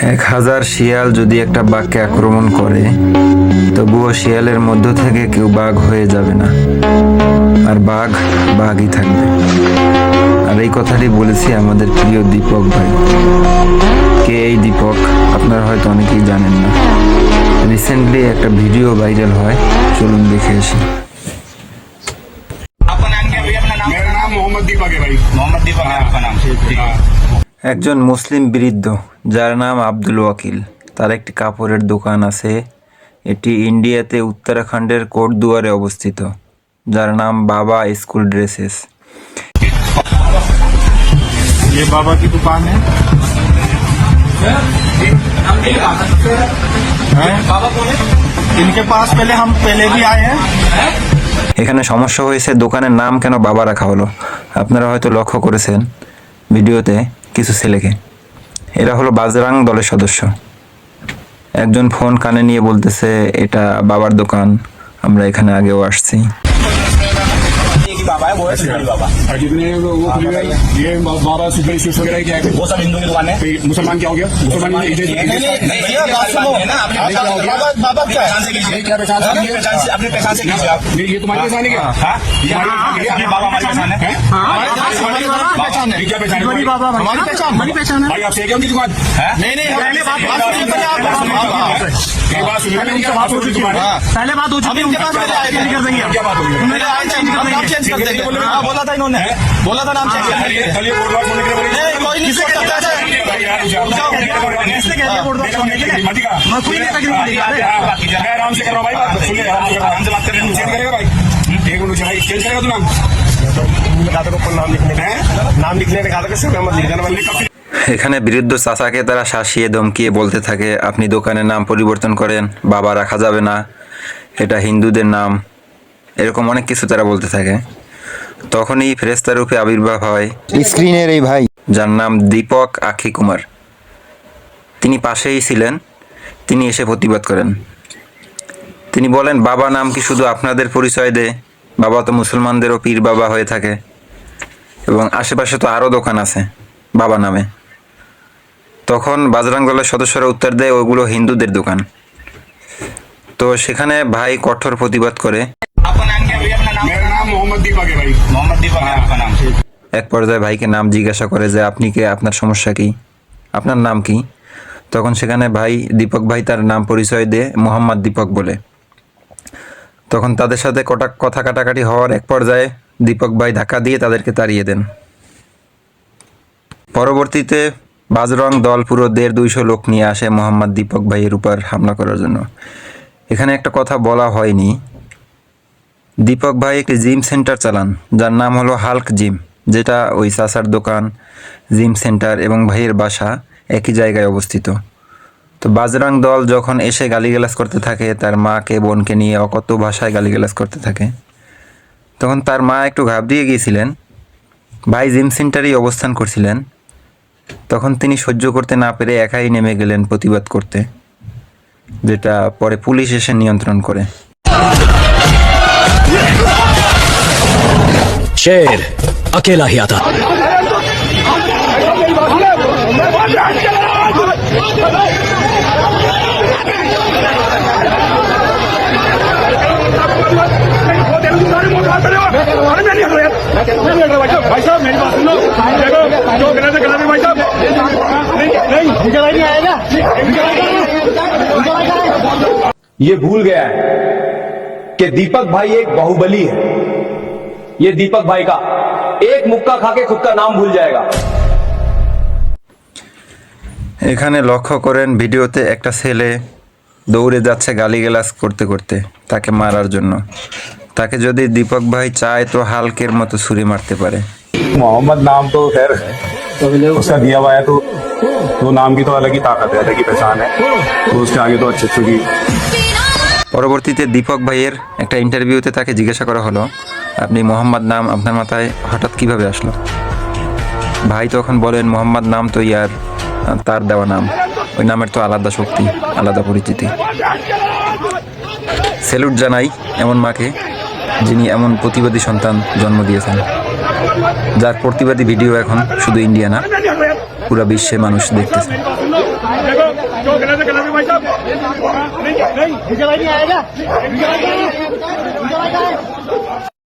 1000 শিয়াল যদি একটা বাঘকে আক্রমণ করে, তবুও শিয়ালের মধ্য থেকে কেউ বাঘ হয়ে যাবে না, আর বাঘ বাঘই থাকবে। আর এই কথাটি বলেছি আমাদের প্রিয় দীপক ভাই। কে এই দীপক আপনারা হয়তো অনেকেই জানেন না। রিসেন্টলি একটা ভিডিও ভাইরাল হয়, চলুন দেখে আসি। मेरा नाम मोहम्मद दीपक है भाई। मोहम्मद दीपक है आपका नाम? একজন মুসলিম বৃদ্ধ যার নাম আব্দুল ওয়াকিল, তার একটি কাপড়ের দোকান আছে। এটি ইন্ডিয়াতে উত্তরাখণ্ডের কোটদুয়ারে অবস্থিত, যার নাম বাবা স্কুল ড্রেসেস। ये बाबा की दुकान है। बाबा कौन है? इनके पास हम पहले भी आए हैं। এখানে সমস্যা হয়েছে দোকানের নাম কেন বাবা রাখা হলো। আপনারা হয়তো লক্ষ্য করেছেন ভিডিওতে কিছু ছেলেকে। এরা হলো বাজরাং দলের সদস্য। একজন ফোন কানে নিয়ে বলতেছে এটা বাবার দোকান, আমরা এখানে আগেও আসছি। बाबा है वो है सुपारी बाबा। जितने वो खुले हुए हैं, ये बाबा सुपारी स्वीट्स वगैरह क्या है? वो सब हिंदू की दुकान है। मुसलमान क्या हो गया? मुसलमान नहीं भैया बात सुनो ना, बाबा क्या है? क्या पहचान से अपने पहचान से कीजिए आप। ये तुम्हारी पहचान है क्या? ये बाबा हमारी पहचान है। हमारी पहचान है। क्या पहचान है? बाबा हमारी पहचान है। भाई आपसे क्या उनकी दुकान? नहीं नहीं पहले बात सुनिए आप। बात सुनिए पहले बात हो चुकी है। उनके पास कर देंगे। क्या बात होगी? नाम चेंज कर देंगे। बोला था इन्होंने, बोला था नाम चेंज कर देंगे। चलिए बोर्ड वॉच होने के लिए कोई नहीं कर सकता है। मैं कोई नहीं तकलीफ आराम से करो भाई, बात सुनिए आराम से बात कर रहे हैं। चेंज करेगा भाई, एक मिनट भाई, चेंज करेगा तू नाम? बता दो नाम लिखने का, नाम लिखने का कहा था कैसे मत लिख देना वाले। এখানে বৃদ্ধ চাচাকে তারা শাসিয়ে ধমকিয়ে বলতে থাকে আপনি দোকানের নাম পরিবর্তন করেন, বাবা রাখা যাবে না, এটা হিন্দুদের নাম, এরকম অনেক কিছু তারা বলতে থাকে। তখনই ফেরেশতার রূপে আবির্ভাব হয় স্ক্রিনের এই ভাই, যার নাম দীপক আখি কুমার। তিনি পাশেই ছিলেন, তিনি এসে প্রতিবাদ করেন। তিনি বলেন বাবা নাম কি শুধু আপনাদের পরিচয় দেয়? বাবা তো মুসলমানদেরও পীর বাবা হয়ে থাকে, এবং আশেপাশে তো আরও দোকান আছে বাবা নামে। তখন বাজরাং দলের সদস্যরা উত্তর দেয় ওগুলো হিন্দুদের দোকান। তো সেখানে ভাই কঠোর প্রতিবাদ করে। मेरा नाम मोहम्मद दीपक है भाई। मोहम्मद दीपक है आपका नाम? এক পর্যায়ে ভাইকে নাম জিজ্ঞাসা করে যে আপনি কে, আপনার সমস্যা কি, আপনার নাম কি? তখন সেখানে ভাই দীপক ভাই তার নাম পরিচয় দিয়ে মোহাম্মদ দীপক বলে। তখন তাদের সাথে কথা কাটাকাটি হওয়ার এক পর্যায়ে দীপক ভাই ধাক্কা দিয়ে তাদেরকে তাড়িয়ে দেন। পরবর্তীতে বাজরং দল পুরো 150-200 লোক নিয়ে আসে মোহাম্মদ দীপক ভাইয়ের উপর হামলা করার জন্য। এখানে একটা কথা বলা হয়নি, দীপক ভাই একটি জিম সেন্টার চালান, যার নাম হলো হাল্ক জিম, যেটা ওই চাচার দোকান, জিম সেন্টার এবং ভাইয়ের বাসা একই জায়গায় অবস্থিত। তো বাজরাং দল যখন এসে গালিগালাজ করতে থাকে, তার মাকে বোনকে নিয়ে অকথ্য ভাষায় গালিগালাজ করতে থাকে, তখন তার মা একটু ঘাবড়িয়ে গিয়েছিলেন। ভাই জিম সেন্টারেই অবস্থান করছিলেন। তখন তিনি সহ্য করতে না পেরে একাই নেমে গেলেন প্রতিবাদ করতে, যেটা পরে পুলিশ এসে নিয়ন্ত্রণ করে। शेर अकेला ही आता। भाई साहब मेरी बात सुनो, जो गलत है गलत है भाई साहब। नहीं आएगा। ये भूल गया है कि दीपक भाई एक बाहुबली है। ये दीपक भाई का एक मुक्का खा के खुद का नाम भूल जाएगा। এখানে লক্ষ্য করেন ভিডিওতে একটা ছেলে দৌড়ে যাচ্ছে গালিগালাজ করতে করতে তাকে মারার জন্য। তাকে যদি দীপক ভাই চায় তো হালকের মতো ছুরি মারতে পারে। मोहम्मद नाम तो खैर उसका दिया हुआ है, तो नाम की तो अलग ही ताकत है, अलग ही पहचान है, तो उसके आगे तो अच्छे की। পরবর্তীতে দীপক ভাইয়ের একটা ইন্টারভিউতে তাকে জিজ্ঞাসা করা হলো আপনি মোহাম্মদ নাম আপনার মাথায় হঠাৎ কিভাবে আসলো? ভাই তখন বলেন মোহাম্মদ নাম তো তার দেওয়া নাম, ওই নামের তো আলাদা শক্তি, আলাদা পরিচিতি। স্যালুট জানাই এমন মাকে যিনি এমন প্রতিবাদী সন্তান জন্ম দিয়েছেন, যার প্রতিবাদী ভিডিও এখন শুধু ইন্ডিয়া না, পুরো বিশ্বে মানুষ দেখতেছে। देखो जो गलत है भाई साहब नहीं विजय भाई नहीं आएगा। विजय भाई का है। विजय भाई का है।